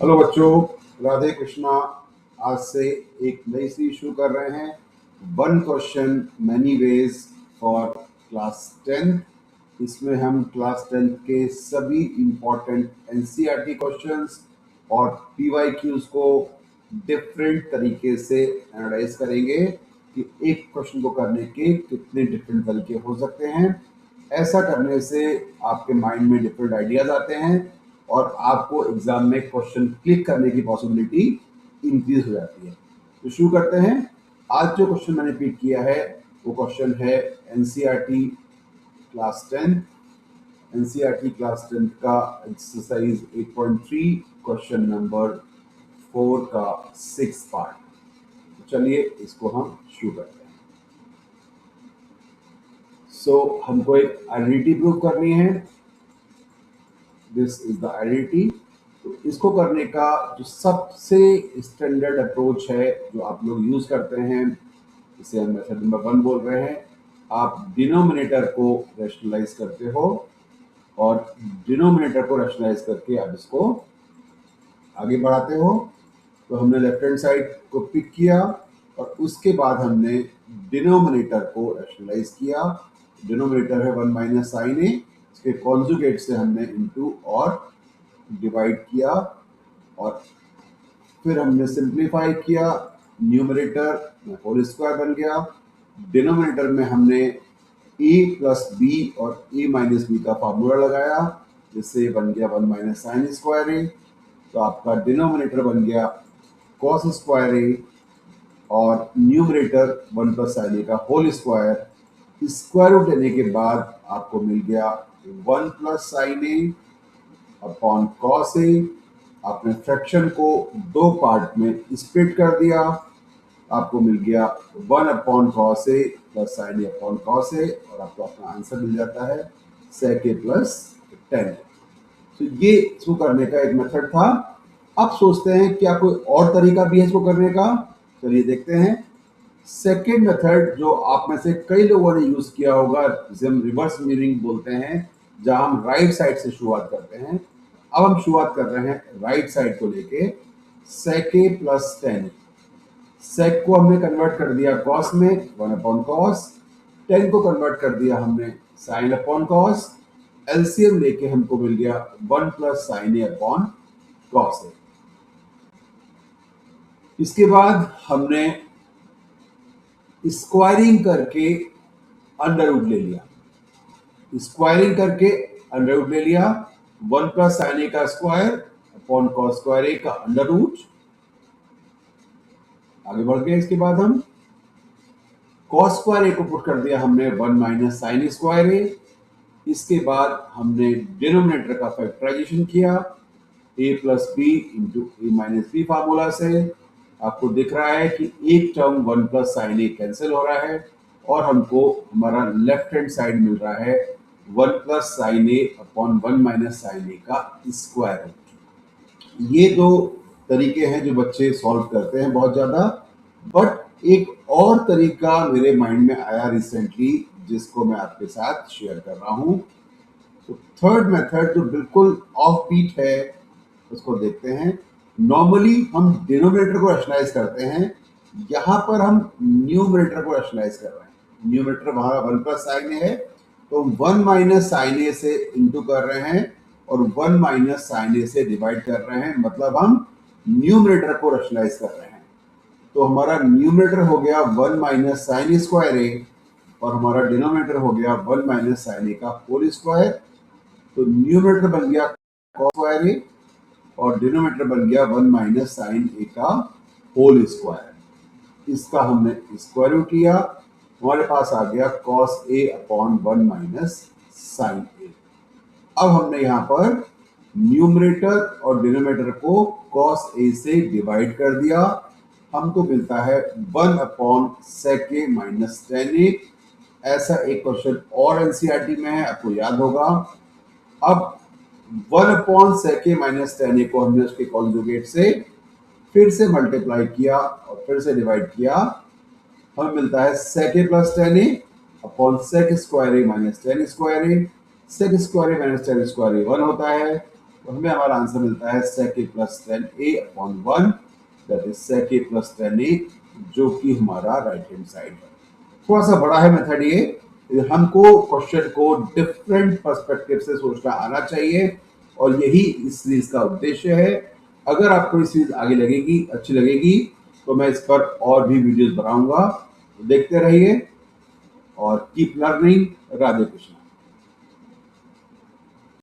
Hello बच्चों, राधे कृष्णा। आज से एक नई सीरीज शुरू कर रहे हैं। One question many ways for class 10। इसमें हम क्लास 10 के सभी इम्पोर्टेंट एनसीईआरटी क्वेश्चंस और पीवाईक्यूज को डिफरेंट तरीके से एनालाइज करेंगे कि एक क्वेश्चन को करने के कितने डिफरेंट तरीके हो सकते हैं। ऐसा करने से आपके माइंड में डिफरेंट आइडियाज आते हैं और आपको एग्जाम में क्वेश्चन क्लिक करने की पॉसिबिलिटी इंक्रीज हो जाती है। तो शुरू करते हैं। आज जो क्वेश्चन मैंने पिक किया है वो क्वेश्चन है एनसीईआरटी क्लास 10। एनसीईआरटी क्लास 10 का एक्सरसाइज 8.3 क्वेश्चन नंबर 4 का 6 पार्ट। तो चलिए इसको हम शुरू करते हैं। हमको एक आइडेंटिटी प्रूव करनी है। This is the identity. तो इसको करने का जो सबसे स्टैंडर्ड अप्रोच है जो आप लोग यूज करते हैं, इसे हम मेथड नंबर 1 बोल रहे हैं। आप डिनोमिनेटर को रैशनलाइज करते हो और डिनोमिनेटर को रैशनलाइज करके आप इसको आगे बढ़ाते हो। तो हमने लेफ्ट हैंड साइड को पिक किया और उसके बाद हमने डिनोमिनेटर को रैशनलाइज किया। डिनोमिनेटर है 1 माइनस साइन ए, इसके कॉन्जुगेट से हमने इनटू और डिवाइड किया और फिर हमने सिंप्लीफाई किया। न्यूमरेटर होल स्क्वायर बन गया। डिनोमिनेटर में हमने ए प्लस बी और ए माइनस बी का फार्मूला लगाया, जिससे बन गया 1 माइनस साइन स्क्वायर ए। तो आपका डिनोमिनेटर बन गया कॉस स्क्वायर ए और न्यूमरेटर 1 प्लस साइन ए का होल स्क्वायर। स्क्वायर रूट लेने के बाद आपको मिल गया 1 plus sine A upon cos A. आपने फ्रैक्शन को दो पार्ट में स्प्लिट कर दिया, आपको मिल गया 1 upon cos A plus sine A upon cos A और आपको अपना आंसर मिल जाता है sec a प्लस 10। तो ये इसको करने का एक मेथड था। अब सोचते हैं क्या कोई और तरीका भी है इसको करने का। चलिए देखते हैं। सेकेंड मेथड जो आप में से कई लोगों ने यूज किया होगा, जिसे हम रिवर्स मीनिंग बोलते हैं, जहां हम राइट साइड से शुरुआत करते हैं। अब हम शुरुआत कर रहे हैं राइट साइड को लेके sec a प्लस 10। sec को हमने कन्वर्ट कर दिया cos में 1 अपॉन कॉस। 10 को कन्वर्ट कर दिया हमने sin अपॉन कॉस। एलसीएम लेके हमको मिल गया 1 plus sine A upon cos A. इसके बाद हमने स्क्वायरिंग करके अंडर रूट ले लिया। स्क्वायरिंग करके अंडर रूट ले लिया। 1 प्लस साइन ए का स्क्वायर अपॉन कॉस स्क्वायर ए का अंडर रूट। आगे बढ़ गए। इसके बाद हम कॉस स्क्वायर ए को पुट कर दिया हमने 1 माइनस साइन स्क्वायर ए। इसके बाद हमने डिनोमिनेटर का फैक्टराइजेशन किया a plus B into A minus B formula से। आपको दिख रहा है कि एक term 1 plus sine A cancel हो रहा है और हमको हमारा लेफ्ट हैंड साइड मिल रहा है 1 प्लस साइन ए अपॉन 1 माइनस साइन ए का स्क्वायर रूट। ये दो तरीके हैं जो बच्चे सॉल्व करते हैं बहुत ज्यादा। बट एक और तरीका मेरे माइंड में आया रिसेंटली, जिसको मैं आपके साथ शेयर कर रहा हूं। तो थर्ड मेथड जो बिल्कुल ऑफ बीट है, उसको देखते हैं। नॉर्मली हम डिनोमिनेटर को रैशनलाइज करते हैं, यहां पर हम न्यूमरेटर को रैशनलाइज कर रहे हैं। न्यूमरेटर हमारा 1 प्लस साइन ए है, तो 1 माइनस साइन ए से इंटू कर रहे हैं और 1 माइनस साइन ए से डिवाइड कर रहे हैं, मतलब हम न्यूमरेटर को रैशनलाइज कर रहे हैं। तो हमारा न्यूमरेटर हो गया 1 माइनस साइन स्क्वायर ए और हमारा डिनोमिनेटर हो गया 1 माइनस साइन ए का होल स्क्वायर। तो न्यूमरेटर बन गया कॉस स्क्वायर ए और डिनोमिनेटर बन गया 1 माइनस साइन ए का होल स्क्वायर। इसका हमने स्क्वायर रूट लिया, हमारे पास आ गया cos A upon 1 minus sign ए। अब हमने यहाँ पर न्यूमरेटर और डिनोमिनेटर को कॉस ए से डिवाइड कर दिया, हमको मिलता है 1 upon sec a minus 10a। ऐसा एक क्वेश्चन और एनसीईआरटी में है, आपको याद होगा। अब 1 upon sec a minus 10a को हमने उसके कॉन्जुगेट से फिर से मल्टीप्लाई किया और फिर से डिवाइड किया, हमें मिलता है sec a plus 10a upon sec square a minus 10 square a। sec square a minus 10 square a 1 होता है, तो हमें हमारा आंसर मिलता है sec a plus tan a upon 1, that is sec a plus tan a, जो कि हमारा राइट हैंड साइड है। थोड़ा सा बड़ा है मेथड ये, हमको क्वेश्चन को डिफरेंट पर्सपेक्टिव से सोचना आना चाहिए और यही इस सीरीज का उद्देश्य है। अगर आपको इस सीरीज आगे लगेगी, अच्छी लगेगी, तो मैं इस पर और भी वीडियोस बनाऊंगा। तो देखते रहिए और कीप लर्निंग। राधे कृष्ण।